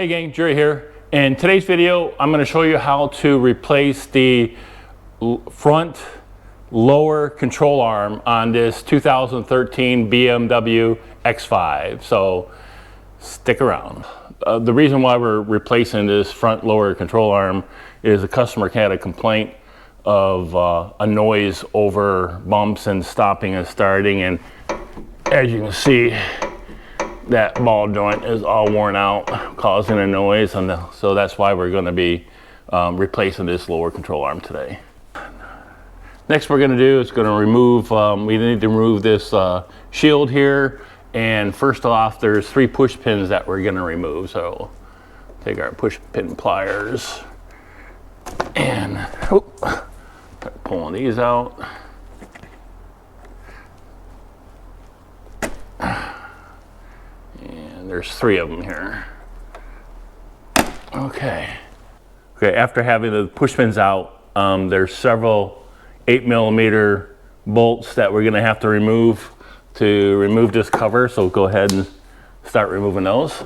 Hey gang, Jerry here. In today's video, I'm going to show you how to replace the front lower control arm on this 2013 BMW X5. So stick around. The reason why we're replacing this front lower control arm is the customer had a complaint of a noise over bumps and stopping and starting, and as you can see, that ball joint is all worn out, causing a noise, and so that's why we're going to be replacing this lower control arm today. Next we're going to do is going to remove, we need to remove this shield here, and first off there's 3 push pins that we're going to remove. So take our push pin pliers and start pulling these out. There's 3 of them here. Okay, after having the push pins out, there's several 8mm bolts that we're gonna have to remove this cover. So go ahead and start removing those.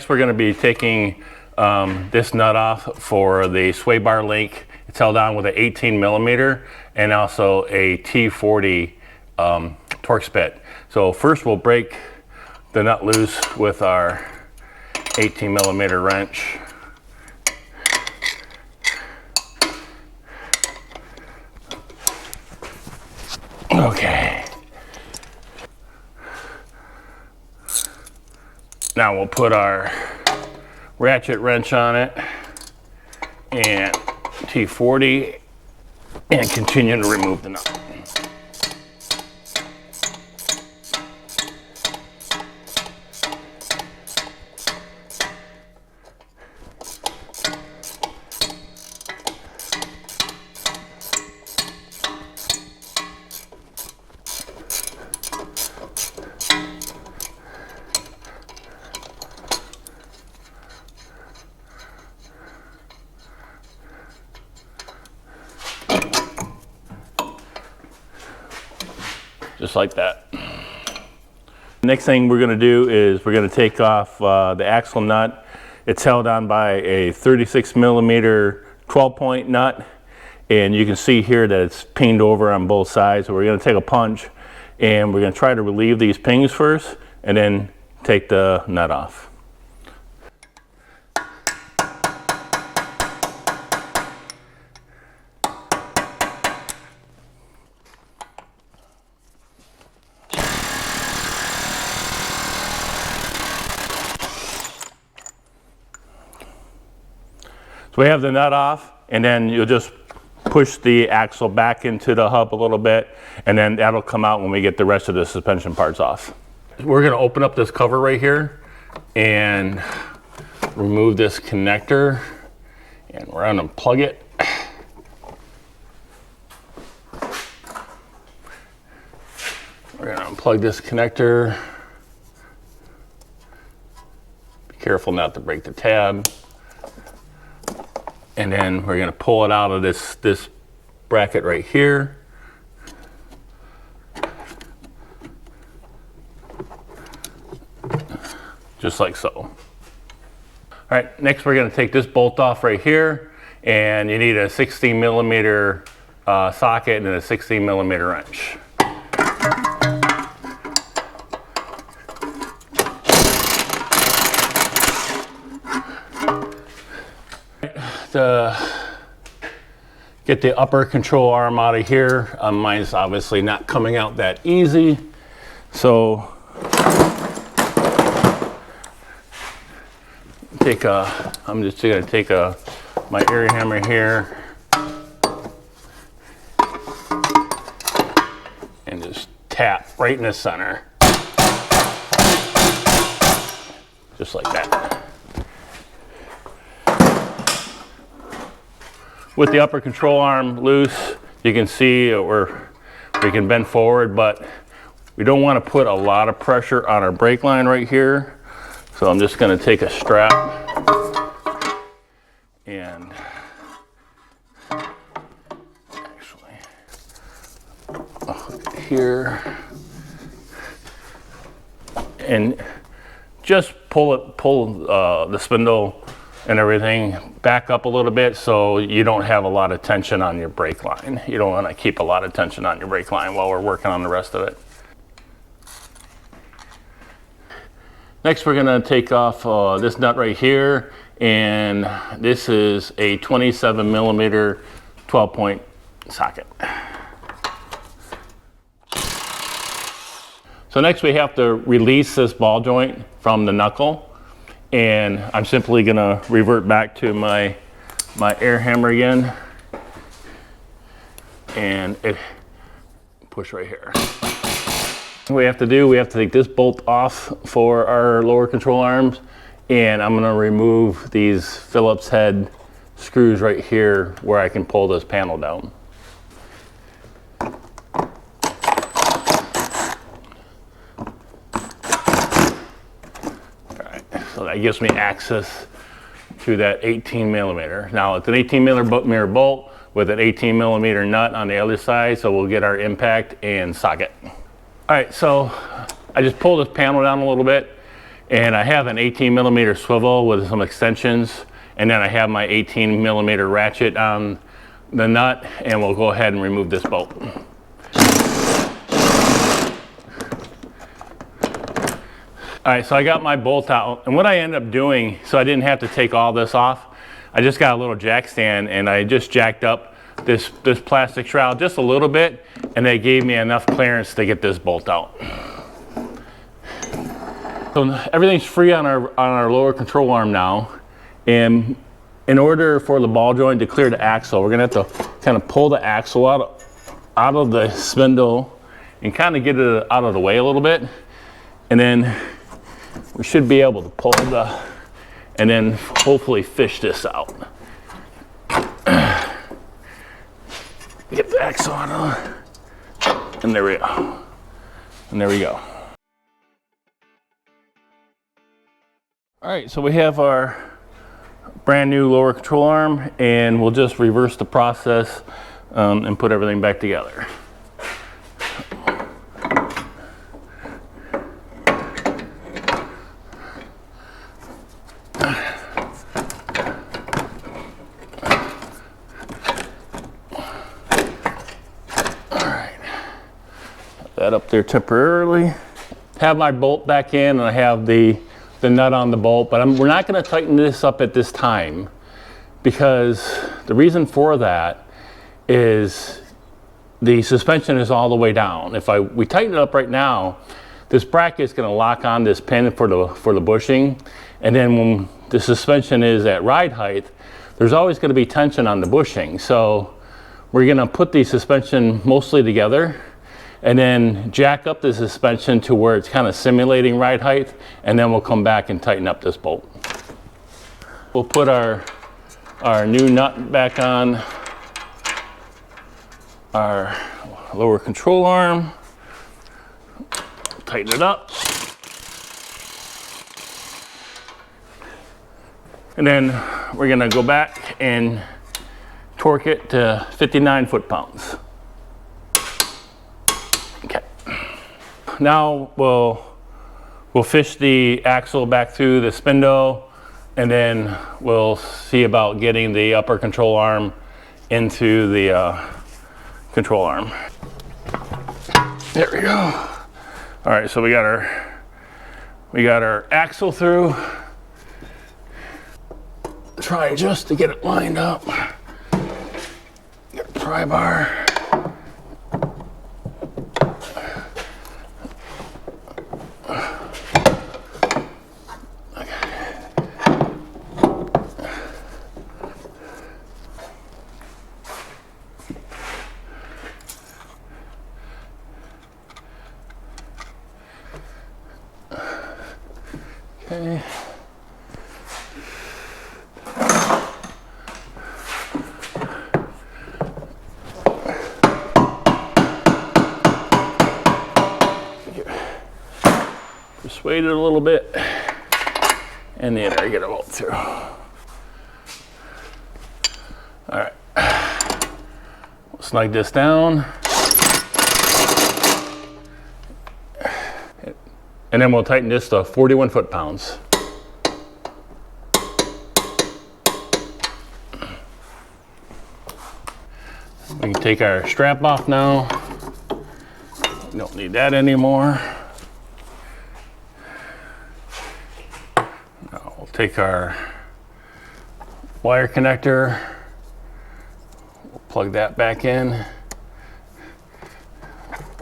We're going to be taking this nut off for the sway bar link. It's held on with an 18mm and also a T40 Torx bit. So first we'll break the nut loose with our 18mm wrench. Okay. Now we'll put our ratchet wrench on it and T40 and continue to remove the nut. Just like that. Next thing we're going to do is we're going to take off the axle nut. It's held on by a 36mm 12-point nut, and you can see here that it's pinged over on both sides. So we're going to take a punch and we're going to try to relieve these pings first and then take the nut off. So we have the nut off, and then you'll just push the axle back into the hub a little bit, and then that'll come out when we get the rest of the suspension parts off. We're going to open up this cover right here and remove this connector, and we're going to plug it. We're going to unplug this connector. Be careful not to break the tab. And then we're going to pull it out of this bracket right here. Just like so. All right, next we're going to take this bolt off right here, and you need a 16mm socket and a 16mm wrench. To get the upper control arm out of here, mine's obviously not coming out that easy, so I'm just going to take my area hammer here tap right in the center. Just like that. With the upper control arm loose, you can see we can bend forward, but we don't want to put a lot of pressure on our brake line right here. So I'm just going to take a strap and actually here and just pull the spindle and everything back up a little bit so you don't have a lot of tension on your brake line. You don't want to keep a lot of tension on your brake line while we're working on the rest of it. Next, we're going to take off this nut right here, and this is a 27 millimeter 12-point socket. So next we have to release this ball joint from the knuckle, and I'm simply going to revert back to my air hammer again, and push right here. What we have to take this bolt off for our lower control arms, and I'm going to remove these Phillips head screws right here where I can pull this panel down. So that gives me access to that 18 millimeter. Now it's an 18 millimeter bolt with an 18 millimeter nut on the other side, so we'll get our impact and socket. All right, so I just pulled this panel down a little bit, and I have an 18 millimeter swivel with some extensions, and then I have my 18 millimeter ratchet on the nut, and we'll go ahead and remove this bolt. All right, so I got my bolt out, and what I ended up doing, so I didn't have to take all this off, I just got a little jack stand, and I just jacked up this plastic shroud just a little bit, and they gave me enough clearance to get this bolt out. So everything's free on our lower control arm now, and in order for the ball joint to clear the axle, we're gonna have to kind of pull the axle out of the spindle and kind of get it out of the way a little bit, and then we should be able to pull and then hopefully fish this out. Get the axle on, and there we go. And there we go. All right, so we have our brand new lower control arm, and we'll just reverse the process and put everything back together. That up there temporarily. Have my bolt back in, and I have the nut on the bolt, but we're not going to tighten this up at this time, because the reason for that is the suspension is all the way down. If we tighten it up right now, this bracket is going to lock on this pin for the bushing, and then when the suspension is at ride height, there's always going to be tension on the bushing. So we're going to put the suspension mostly together, and then jack up the suspension to where it's kind of simulating ride height, and then we'll come back and tighten up this bolt. We'll put our new nut back on our lower control arm, tighten it up, and then we're going to go back and torque it to 59 foot-pounds. Okay. Now we'll fish the axle back through the spindle, and then we'll see about getting the upper control arm into the control arm. There we go. All right, so we got our axle through. Trying just to get it lined up. Get a pry bar. Okay. Persuade it a little bit, and then I get it all through. All right, we'll snug this down, and then we'll tighten this to 41 foot-pounds. We can take our strap off now. We don't need that anymore. Now we'll take our wire connector, we'll plug that back in,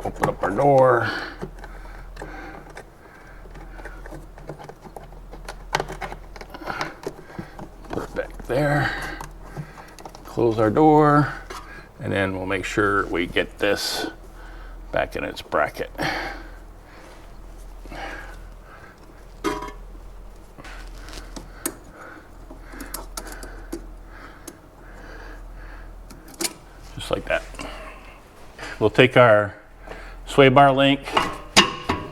open up our door. Put it back there, close our door, and then we'll make sure we get this back in its bracket. Just like that. We'll take our sway bar link,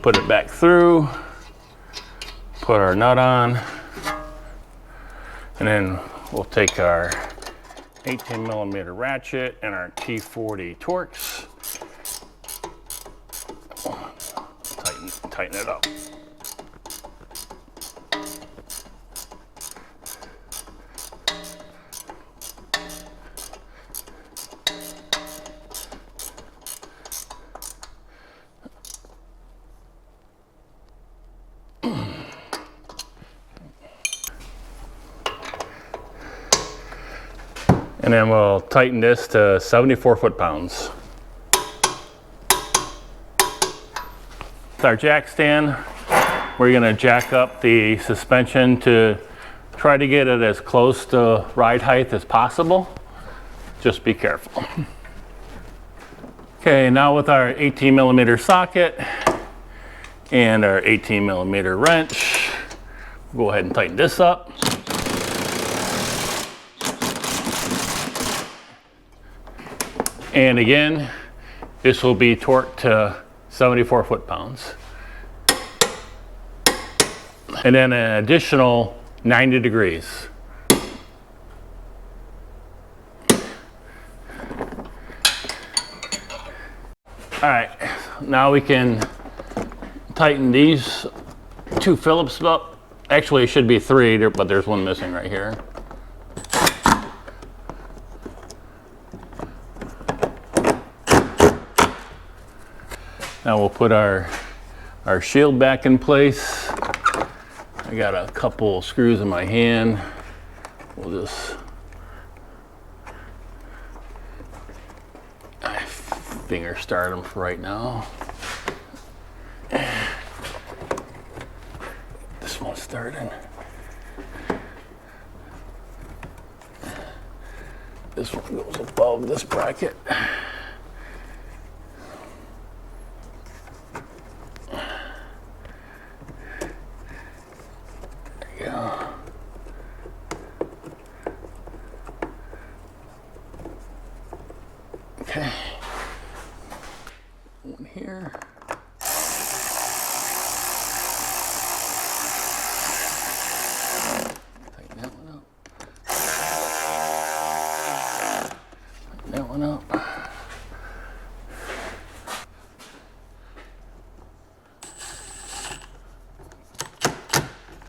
put it back through, put our nut on, and then we'll take our 18mm ratchet and our T40 Torx. Tighten it up. And then we'll tighten this to 74 foot-pounds. With our jack stand, we're gonna jack up the suspension to try to get it as close to ride height as possible. Just be careful. Okay, now with our 18mm socket and our 18mm wrench, we'll go ahead and tighten this up. And again, this will be torqued to 74 foot-pounds. And then an additional 90 degrees. All right, now we can tighten these two Phillips up. Actually, it should be three, but there's one missing right here. Now we'll put our shield back in place. I got a couple screws in my hand. We'll just finger start them for right now. This one's starting. This one goes above this bracket. Okay, one here. Tighten that one up. Tighten that one up.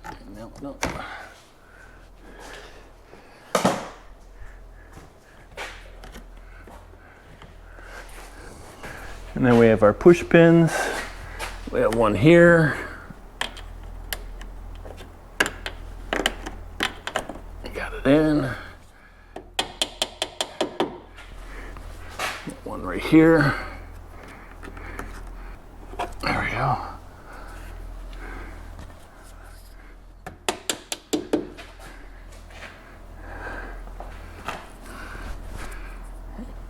Tighten that one up. And then we have our push pins. We have one here. Got it in. One right here. There we go.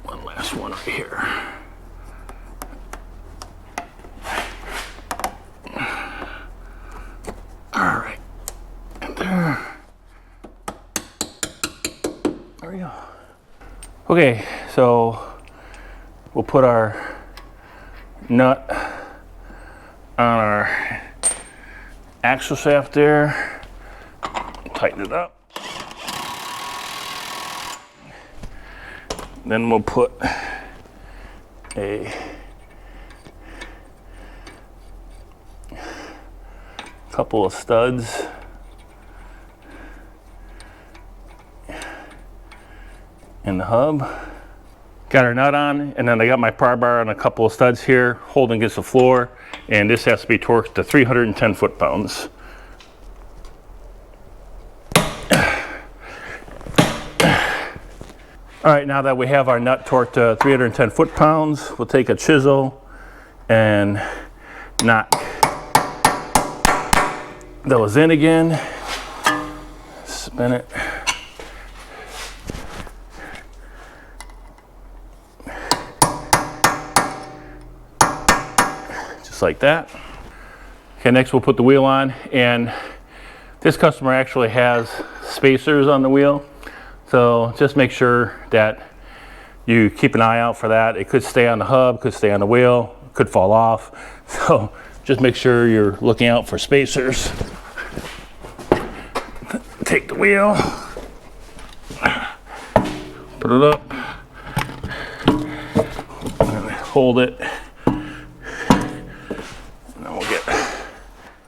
One last one right here. There we go. Okay, so we'll put our nut on our axle shaft there, tighten it up. Then we'll put a couple of studs in the hub. Got our nut on, and then I got my pry bar and a couple of studs here holding against the floor, and this has to be torqued to 310 foot-pounds. All right, now that we have our nut torqued to 310 foot-pounds, we'll take a chisel and knock those in again, spin it. Just like that. Okay, next we'll put the wheel on, and this customer actually has spacers on the wheel. So just make sure that you keep an eye out for that. It could stay on the hub, could stay on the wheel, could fall off. So just make sure you're looking out for spacers. Take the wheel, put it up, and hold it. And then we'll get.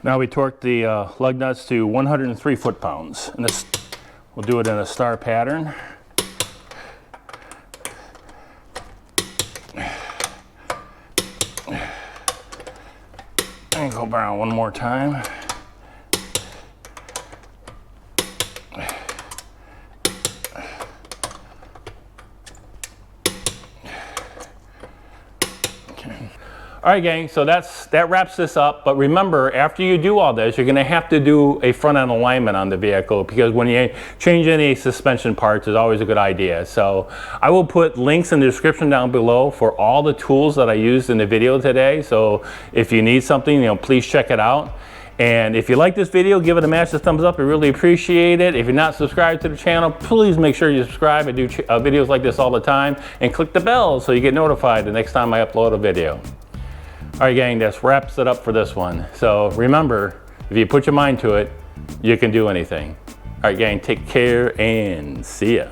Now we torque the lug nuts to 103 foot-pounds, and this. We'll do it in a star pattern. And go around one more time. All right, gang, so that wraps this up. But remember, after you do all this, you're gonna have to do a front end alignment on the vehicle, because when you change any suspension parts, it's always a good idea. So I will put links in the description down below for all the tools that I used in the video today. So if you need something, please check it out. And if you like this video, give it a massive thumbs up. I really appreciate it. If you're not subscribed to the channel, please make sure you subscribe. I do videos like this all the time. And click the bell so you get notified the next time I upload a video. All right, gang, that wraps it up for this one. So remember, if you put your mind to it, you can do anything. All right, gang, take care and see ya.